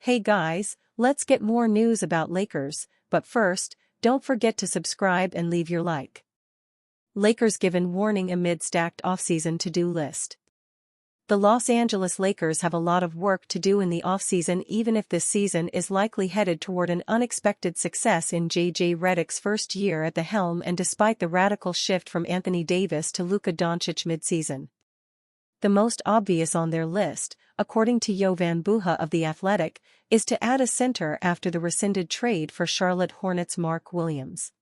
Hey guys, let's get more news about Lakers, but first, don't forget to subscribe and leave your like. Lakers given warning amid stacked offseason to-do list. The Los Angeles Lakers have a lot of work to do in the offseason, even if this season is likely headed toward an unexpected success in J.J. Redick's first year at the helm and despite the radical shift from Anthony Davis to Luka Doncic midseason. The most obvious on their list, according to Jovan Buha of The Athletic, is to add a center after the rescinded trade for Charlotte Hornets' Mark Williams.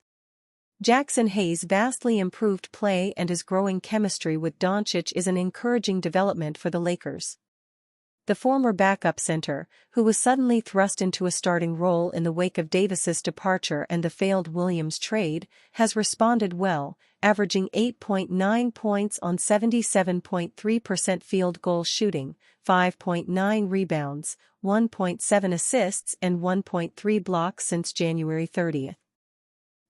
Jackson Hayes' vastly improved play and his growing chemistry with Doncic is an encouraging development for the Lakers. The former backup center, who was suddenly thrust into a starting role in the wake of Davis's departure and the failed Williams trade, has responded well, averaging 8.9 points on 77.3% field goal shooting, 5.9 rebounds, 1.7 assists and 1.3 blocks since January 30th.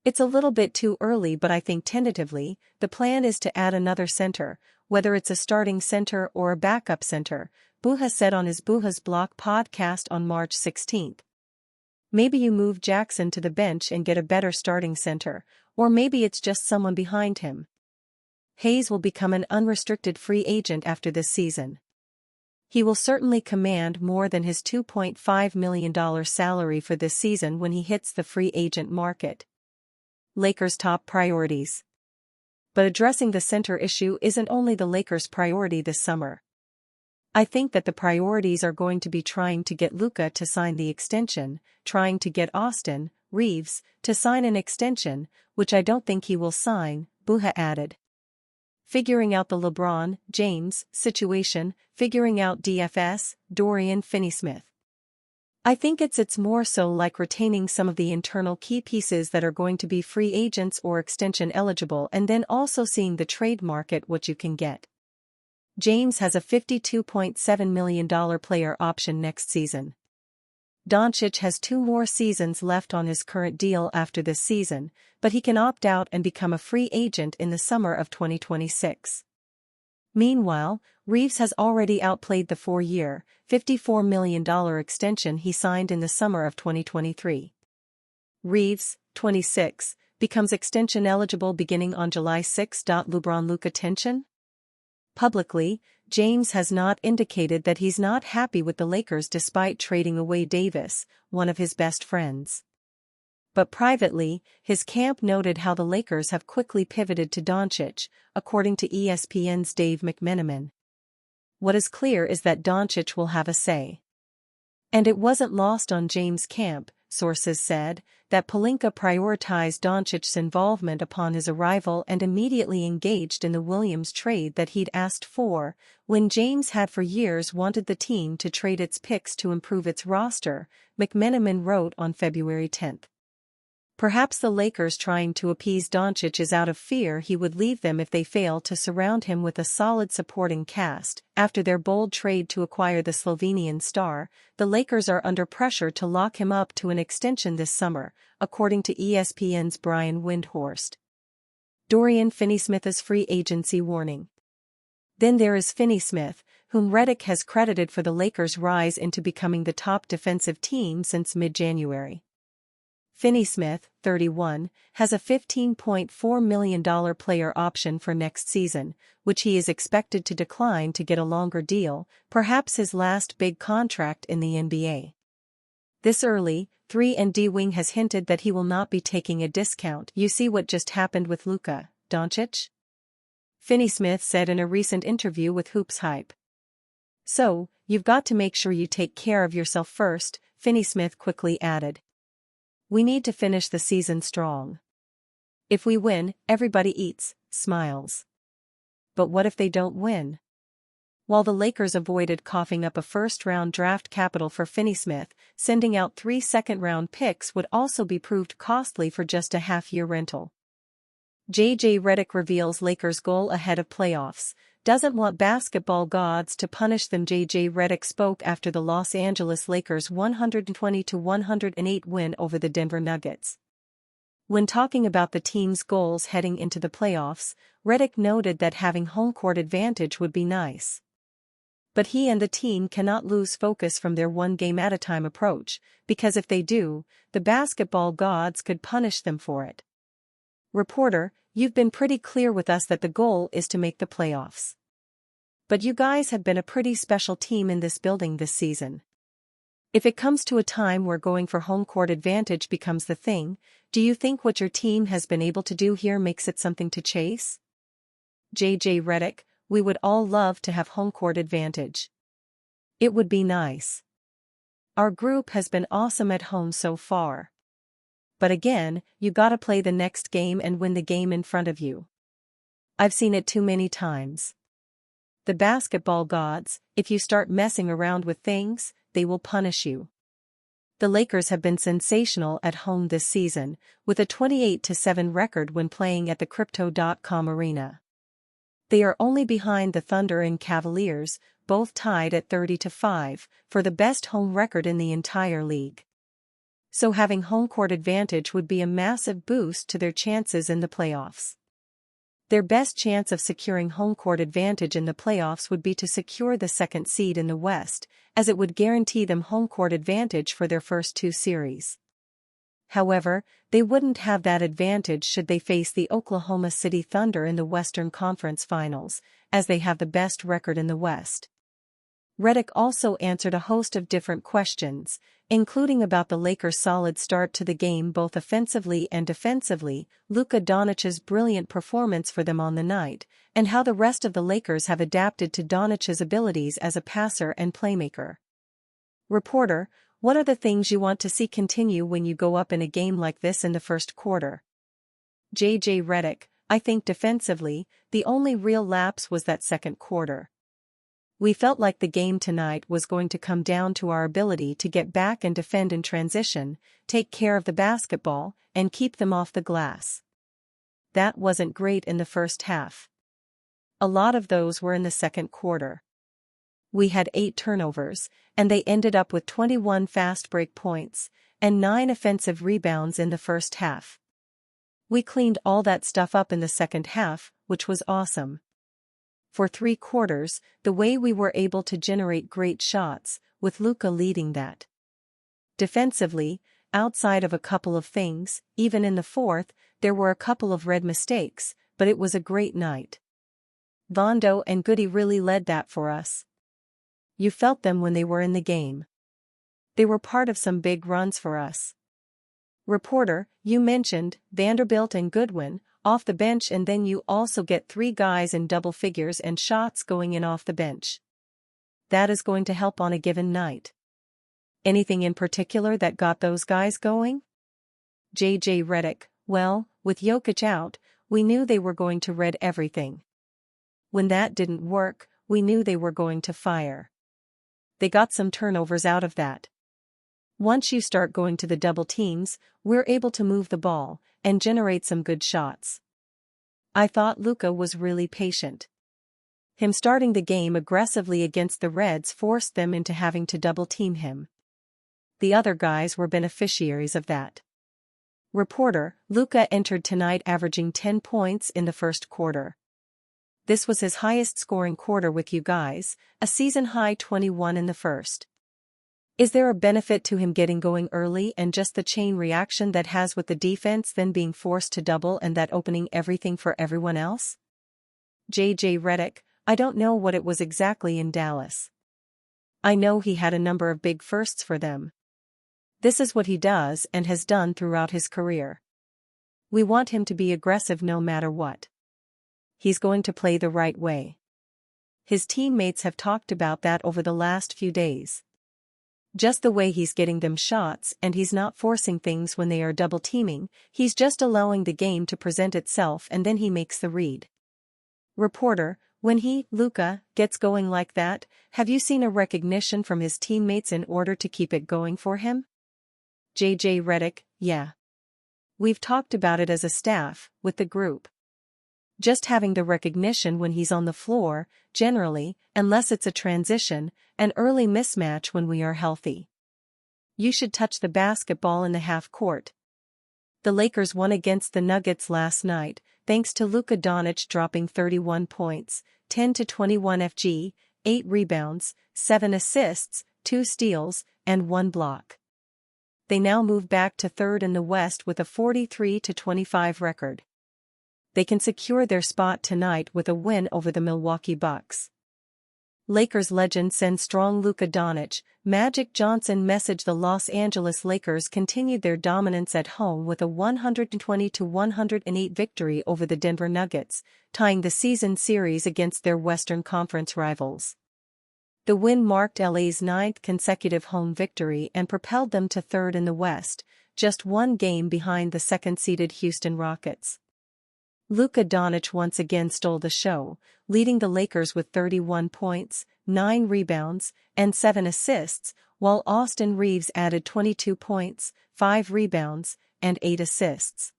It's a little bit too early, but I think tentatively, the plan is to add another center, whether it's a starting center or a backup center, Buha said on his Buha's Block podcast on March 16. Maybe you move Jackson to the bench and get a better starting center, or maybe it's just someone behind him. Hayes will become an unrestricted free agent after this season. He will certainly command more than his $2.5 million salary for this season when he hits the free agent market. Lakers' top priorities. But addressing the center issue isn't only the Lakers' priority this summer. I think that the priorities are going to be trying to get Luka to sign the extension, trying to get Austin Reaves to sign an extension, which I don't think he will sign, Buha added. Figuring out the LeBron James situation, figuring out DFS, Dorian Finney-Smith. I think it's more so like retaining some of the internal key pieces that are going to be free agents or extension eligible, and then also seeing the trade market what you can get. James has a $52.7 million player option next season. Doncic has 2 more seasons left on his current deal after this season, but he can opt out and become a free agent in the summer of 2026. Meanwhile, Reaves has already outplayed the 4-year, $54 million extension he signed in the summer of 2023. Reaves, 26, becomes extension eligible beginning on July 6. LeBron-Luka tension? Publicly, James has not indicated that he's not happy with the Lakers despite trading away Davis, one of his best friends. But privately, his camp noted how the Lakers have quickly pivoted to Doncic, according to ESPN's Dave McMenamin. What is clear is that Doncic will have a say. And it wasn't lost on James' camp, sources said, that Pelinka prioritized Doncic's involvement upon his arrival and immediately engaged in the Williams trade that he'd asked for, when James had for years wanted the team to trade its picks to improve its roster, McMenamin wrote on February 10. Perhaps the Lakers trying to appease Doncic is out of fear he would leave them if they fail to surround him with a solid supporting cast. After their bold trade to acquire the Slovenian star, the Lakers are under pressure to lock him up to an extension this summer, according to ESPN's Brian Windhorst. Dorian Finney-Smith's free agency warning. Then there is Finney-Smith, whom Redick has credited for the Lakers' rise into becoming the top defensive team since mid-January. Finney-Smith, 31, has a $15.4 million player option for next season, which he is expected to decline to get a longer deal, perhaps his last big contract in the NBA. This early, 3&D wing has hinted that he will not be taking a discount. You see what just happened with Luka Doncic? Finney-Smith said in a recent interview with Hoops Hype. So, you've got to make sure you take care of yourself first, Finney-Smith quickly added. We need to finish the season strong. If we win, everybody eats, smiles. But what if they don't win? While the Lakers avoided coughing up a first-round draft capital for Finney-Smith, sending out 3 second-round picks would also be proved costly for just a half-year rental. J.J. Redick reveals Lakers' goal ahead of playoffs. Doesn't want basketball gods to punish them. J.J. Redick spoke after the Los Angeles Lakers' 120-108 win over the Denver Nuggets. When talking about the team's goals heading into the playoffs, Redick noted that having home court advantage would be nice. But he and the team cannot lose focus from their one game at a time approach, because if they do, the basketball gods could punish them for it. Reporter, you've been pretty clear with us that the goal is to make the playoffs. But you guys have been a pretty special team in this building this season. If it comes to a time where going for home court advantage becomes the thing, do you think what your team has been able to do here makes it something to chase? JJ Redick, we would all love to have home court advantage. It would be nice. Our group has been awesome at home so far. But again, you gotta play the next game and win the game in front of you. I've seen it too many times. The basketball gods, if you start messing around with things, they will punish you. The Lakers have been sensational at home this season, with a 28-7 record when playing at the Crypto.com Arena. They are only behind the Thunder and Cavaliers, both tied at 30-5, for the best home record in the entire league. So having home court advantage would be a massive boost to their chances in the playoffs. Their best chance of securing home court advantage in the playoffs would be to secure the second seed in the West, as it would guarantee them home court advantage for their first two series. However, they wouldn't have that advantage should they face the Oklahoma City Thunder in the Western Conference Finals, as they have the best record in the West. Redick also answered a host of different questions, including about the Lakers' solid start to the game both offensively and defensively, Luka Doncic's brilliant performance for them on the night, and how the rest of the Lakers have adapted to Doncic's abilities as a passer and playmaker. Reporter, what are the things you want to see continue when you go up in a game like this in the first quarter? JJ Redick, I think defensively, the only real lapse was that second quarter. We felt like the game tonight was going to come down to our ability to get back and defend in transition, take care of the basketball, and keep them off the glass. That wasn't great in the first half. A lot of those were in the second quarter. We had 8 turnovers, and they ended up with 21 fast break points, and 9 offensive rebounds in the first half. We cleaned all that stuff up in the second half, which was awesome. For 3 quarters, the way we were able to generate great shots, with Luka leading that. Defensively, outside of a couple of things, even in the fourth, there were a couple of red mistakes, but it was a great night. Vondo and Goody really led that for us. You felt them when they were in the game. They were part of some big runs for us. Reporter, you mentioned Vanderbilt and Goodwin off the bench, and then you also get 3 guys in double figures and shots going in off the bench. That is going to help on a given night. Anything in particular that got those guys going? JJ Redick, well, with Jokic out, we knew they were going to red everything. When that didn't work, we knew they were going to fire. They got some turnovers out of that. Once you start going to the double teams, we're able to move the ball and generate some good shots. I thought Luka was really patient. Him starting the game aggressively against the Reds forced them into having to double team him. The other guys were beneficiaries of that. Reporter, Luka entered tonight averaging 10 points in the first quarter. This was his highest scoring quarter with you guys, a season-high 21 in the first. Is there a benefit to him getting going early and just the chain reaction that has with the defense then being forced to double and that opening everything for everyone else? JJ Redick, I don't know what it was exactly in Dallas. I know he had a number of big firsts for them. This is what he does and has done throughout his career. We want him to be aggressive no matter what. He's going to play the right way. His teammates have talked about that over the last few days. Just the way he's getting them shots, and he's not forcing things when they are double teaming, he's just allowing the game to present itself and then he makes the read. Reporter, when Luka, gets going like that, have you seen a recognition from his teammates in order to keep it going for him? JJ Redick, yeah. We've talked about it as a staff, with the group. Just having the recognition when he's on the floor, generally, unless it's a transition, an early mismatch when we are healthy. You should touch the basketball in the half court. The Lakers won against the Nuggets last night, thanks to Luka Doncic dropping 31 points, 10 to 21 FG, 8 rebounds, 7 assists, 2 steals, and 1 block. They now move back to third in the West with a 43-25 record. They can secure their spot tonight with a win over the Milwaukee Bucks. Lakers legend sends strong Luka Doncic, Magic Johnson message. The Los Angeles Lakers continued their dominance at home with a 120-108 victory over the Denver Nuggets, tying the season series against their Western Conference rivals. The win marked LA's 9th consecutive home victory and propelled them to third in the West, just one game behind the second-seeded Houston Rockets. Luka Doncic once again stole the show, leading the Lakers with 31 points, 9 rebounds, and 7 assists, while Austin Reeves added 22 points, 5 rebounds, and 8 assists.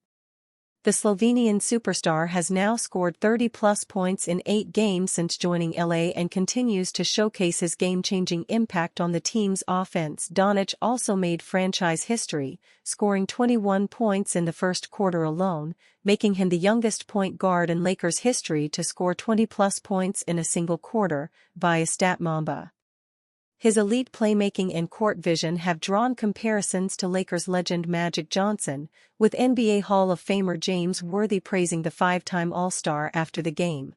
The Slovenian superstar has now scored 30-plus points in 8 games since joining LA and continues to showcase his game-changing impact on the team's offense. Doncic also made franchise history, scoring 21 points in the first quarter alone, making him the youngest point guard in Lakers history to score 20-plus points in a single quarter, via StatMamba. His elite playmaking and court vision have drawn comparisons to Lakers legend Magic Johnson, with NBA Hall of Famer James Worthy praising the 5-time All-Star after the game.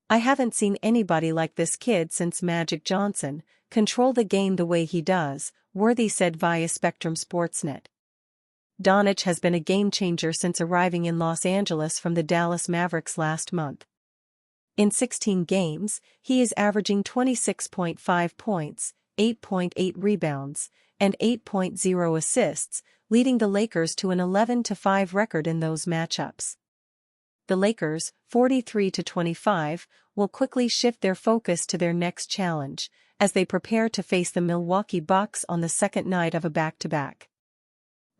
"I haven't seen anybody like this kid since Magic Johnson, control the game the way he does," Worthy said via Spectrum Sportsnet. Doncic has been a game-changer since arriving in Los Angeles from the Dallas Mavericks last month. In 16 games, he is averaging 26.5 points, 8.8 rebounds, and 8.0 assists, leading the Lakers to an 11-5 record in those matchups. The Lakers, 43-25, will quickly shift their focus to their next challenge, as they prepare to face the Milwaukee Bucks on the second night of a back-to-back.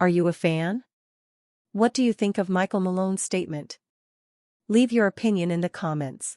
Are you a fan? What do you think of Michael Malone's statement? Leave your opinion in the comments.